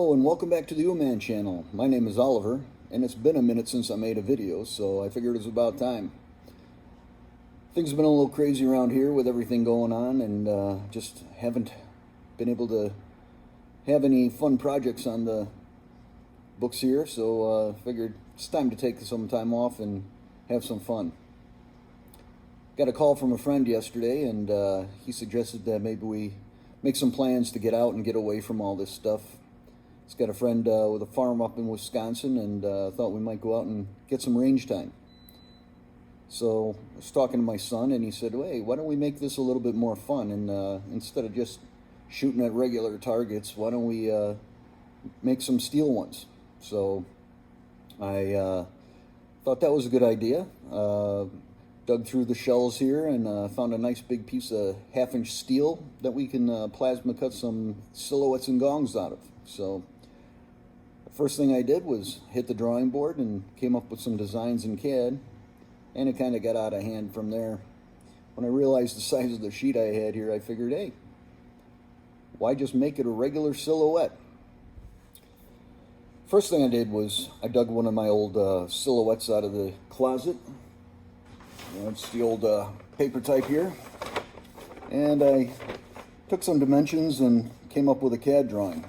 Hello and welcome back to the U-Man channel. My name is Oliver and it's been a minute since I made a video, so I figured it was about time. Things have been a little crazy around here with everything going on, and just haven't been able to have any fun projects on the books here, so figured it's time to take some time off and have some fun. Got a call from a friend yesterday, and he suggested that maybe we make some plans to get out and get away from all this stuff. He's got a friend with a farm up in Wisconsin, and thought we might go out and get some range time. So I was talking to my son, and he said, hey, why don't we make this a little bit more fun, and instead of just shooting at regular targets, why don't we make some steel ones? So I thought that was a good idea. Dug through the shells here and found a nice big piece of 1/2-inch steel that we can plasma cut some silhouettes and gongs out of. So the first thing I did was hit the drawing board and came up with some designs in CAD, and it kind of got out of hand from there. When I realized the size of the sheet I had here, I figured, hey, why just make it a regular silhouette? First thing I did was I dug one of my old silhouettes out of the closet. It's the old paper type here, and I took some dimensions and came up with a CAD drawing.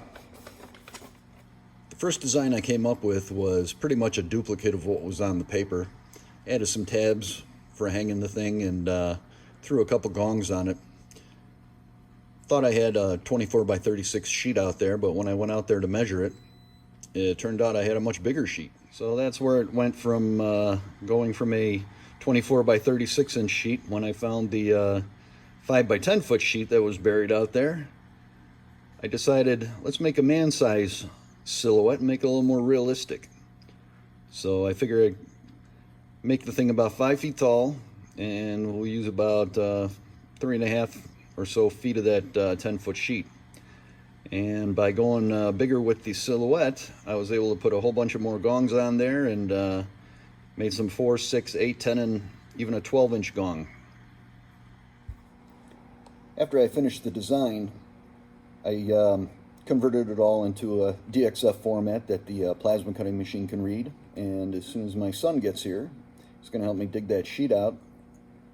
The first design I came up with was pretty much a duplicate of what was on the paper. Added some tabs for hanging the thing and threw a couple gongs on it. Thought I had a 24 by 36 sheet out there, but when I went out there to measure it, it turned out I had a much bigger sheet. So that's where it went from going from a 24 by 36 inch sheet. When I found the 5 by 10 foot sheet that was buried out there, I decided let's make a man size silhouette and make it a little more realistic. So I figured I'd make the thing about 5 feet tall, and we'll use about 3.5 or so feet of that 10 foot sheet. And by going bigger with the silhouette, I was able to put a whole bunch of more gongs on there, and made some 4, 6, 8, 10, and even a 12-inch gong. After I finished the design, I converted it all into a DXF format that the plasma cutting machine can read. And as soon as my son gets here, he's going to help me dig that sheet out,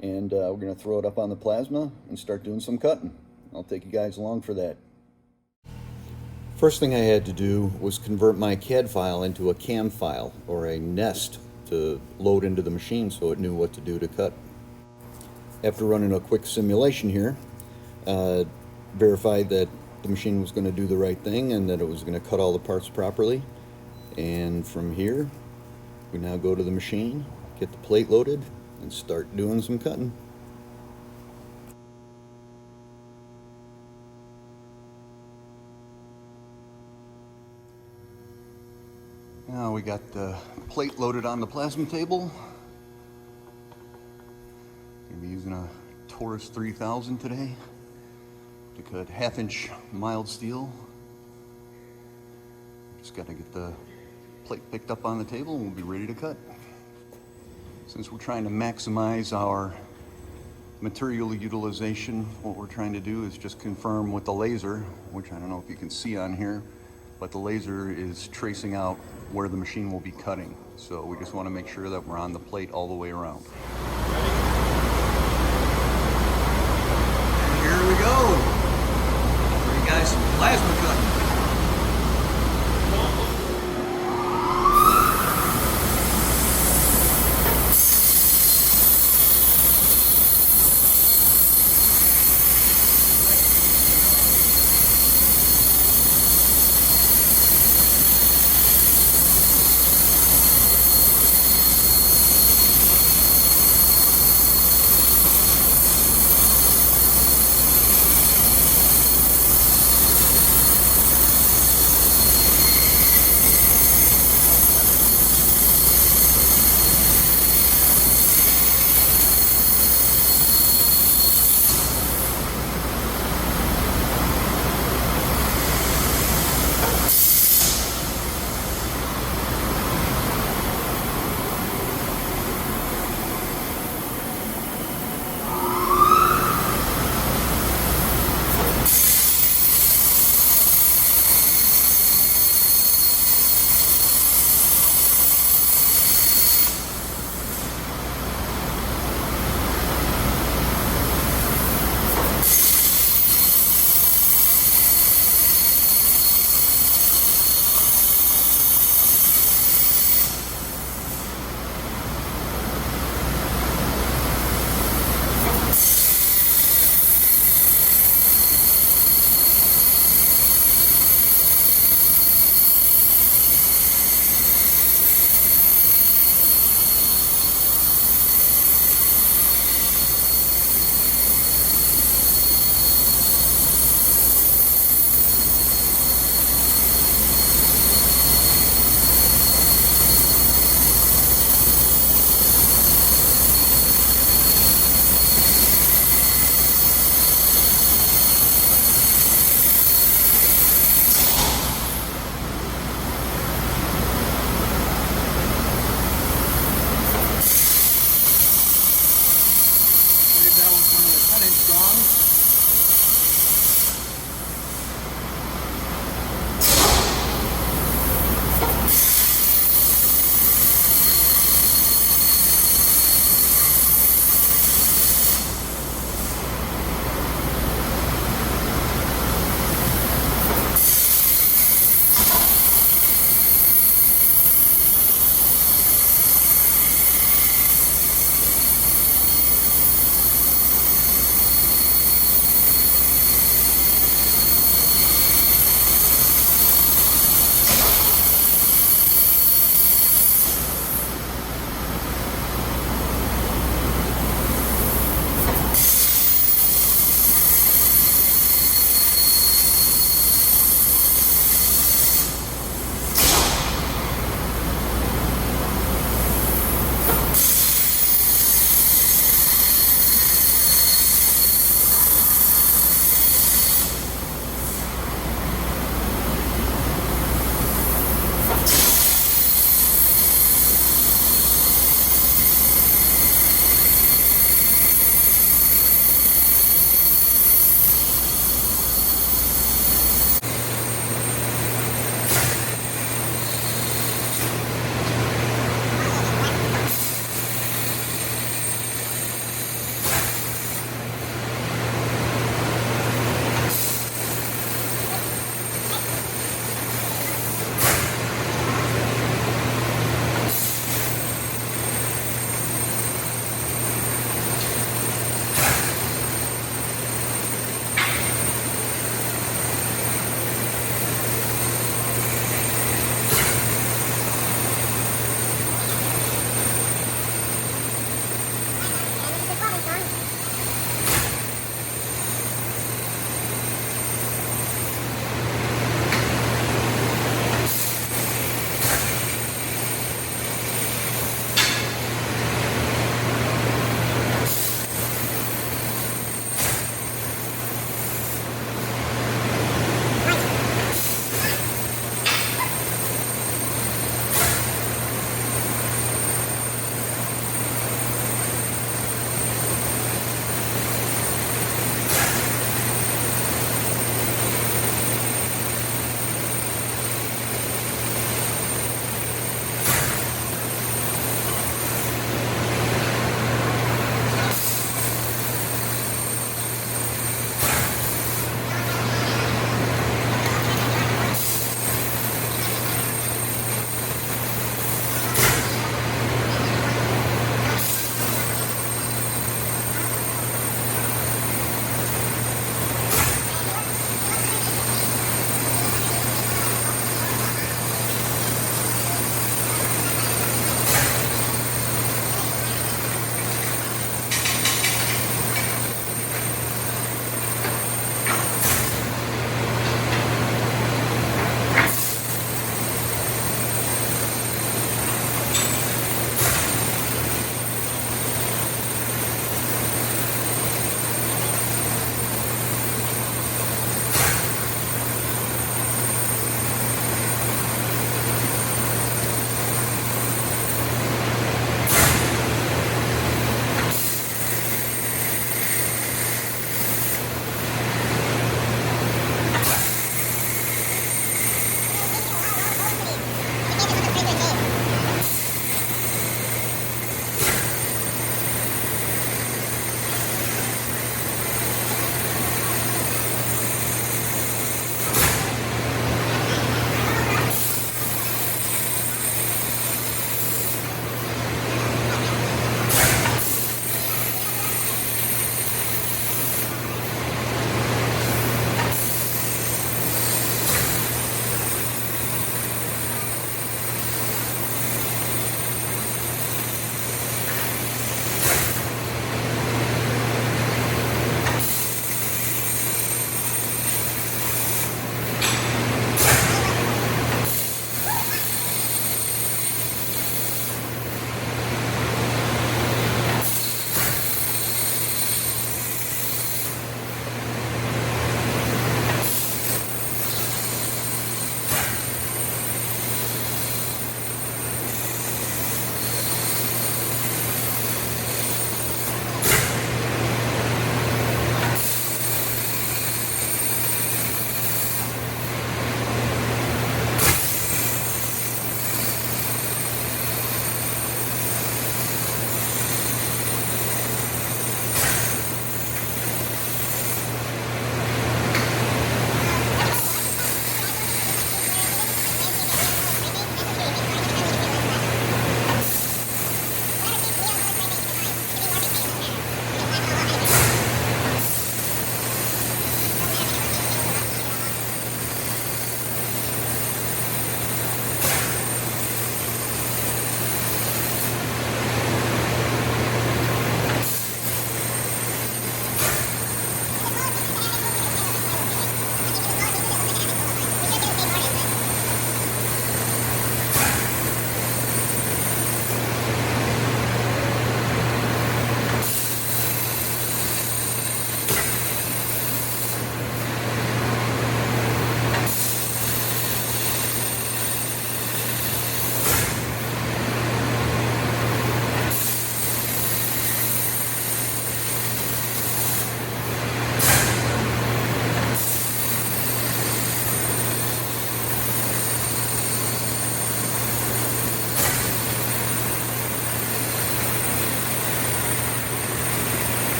and we're going to throw it up on the plasma and start doing some cutting. I'll take you guys along for that. First thing I had to do was convert my CAD file into a CAM file, or a nest, to load into the machine so it knew what to do to cut. After running a quick simulation here, verified that the machine was going to do the right thing and that it was going to cut all the parts properly. And from here, we now go to the machine, get the plate loaded, and start doing some cutting. Now we got the plate loaded on the plasma table. Gonna be using a Taurus 3000 today to cut 1/2-inch mild steel. Just gotta get the plate picked up on the table and we'll be ready to cut. Since we're trying to maximize our material utilization, what we're trying to do is just confirm with the laser, which I don't know if you can see on here, but the laser is tracing out where the machine will be cutting. So we just want to make sure that we're on the plate all the way around. And here we go. For you guys, some plasma cutting.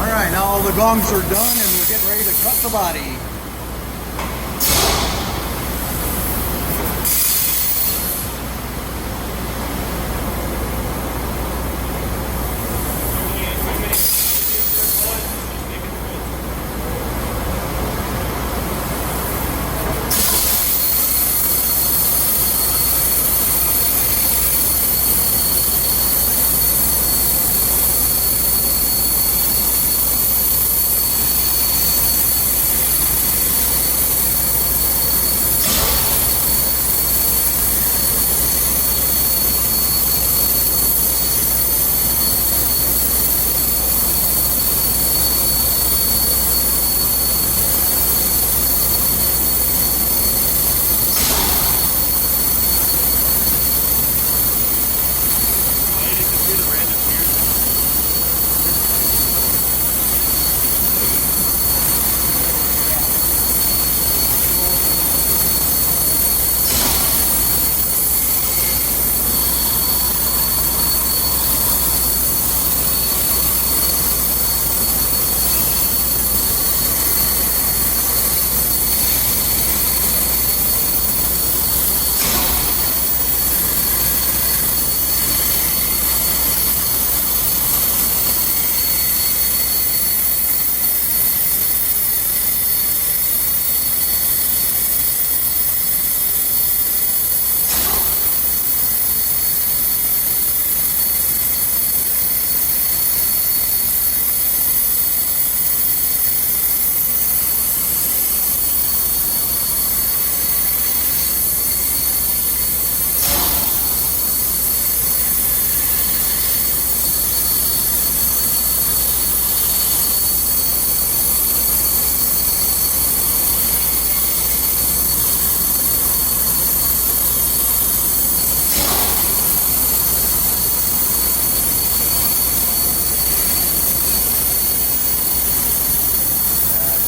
All right, now all the gongs are done and we're getting ready to cut the body.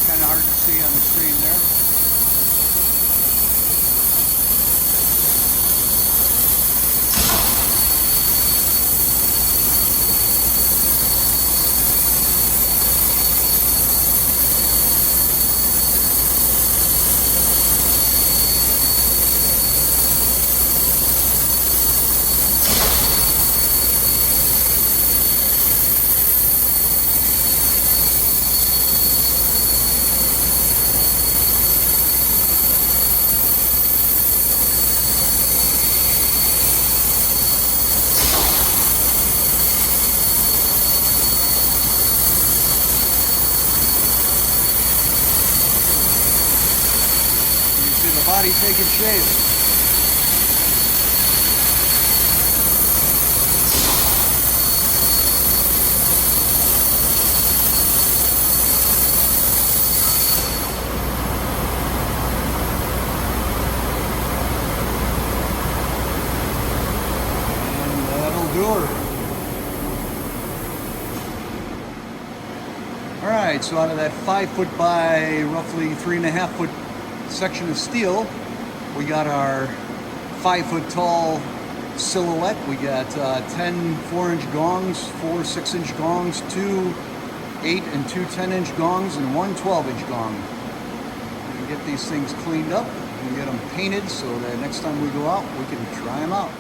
Kind of hard to see on the screen there. Body taking shape. And that'll do her. All right, so out of that 5 foot by roughly 3.5 foot section of steel, we got our 5 foot tall silhouette. We got 10 4-inch gongs, 4 6-inch gongs, 2 8 and 2 10-inch gongs, and 1 12-inch gong. We can get these things cleaned up and get them painted so that next time we go out, we can try them out.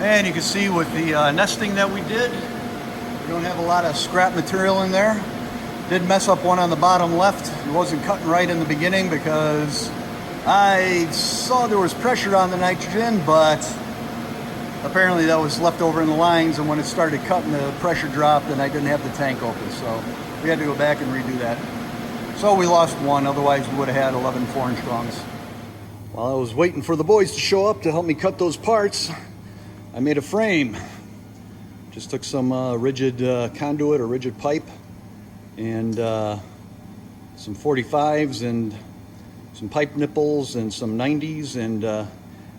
And you can see with the nesting that we did, we don't have a lot of scrap material in there. Did mess up one on the bottom left. It wasn't cutting right in the beginning because I saw there was pressure on the nitrogen, but apparently that was left over in the lines, and when it started cutting, the pressure dropped and I didn't have the tank open, so we had to go back and redo that. So we lost one, otherwise we would have had 11 4-inch gongs. While I was waiting for the boys to show up to help me cut those parts, I made a frame. Just took some rigid conduit or rigid pipe and some 45s and some pipe nipples and some 90s, and I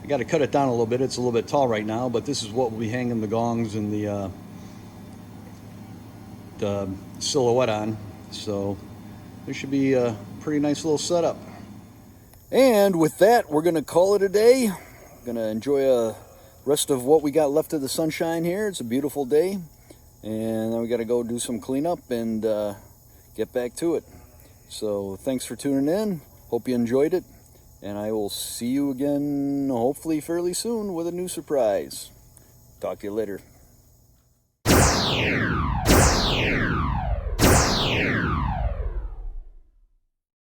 got to cut it down a little bit. It's a little bit tall right now, but this is what will be hanging the gongs and the silhouette on. So there should be a pretty nice little setup. And with that, we're going to call it a day. Going to enjoy a rest of what we got left of the sunshine here. It's a beautiful day. and then we got to go do some cleanup and get back to it. So thanks for tuning in. Hope you enjoyed it, and I will see you again hopefully fairly soon with a new surprise. Talk to you later.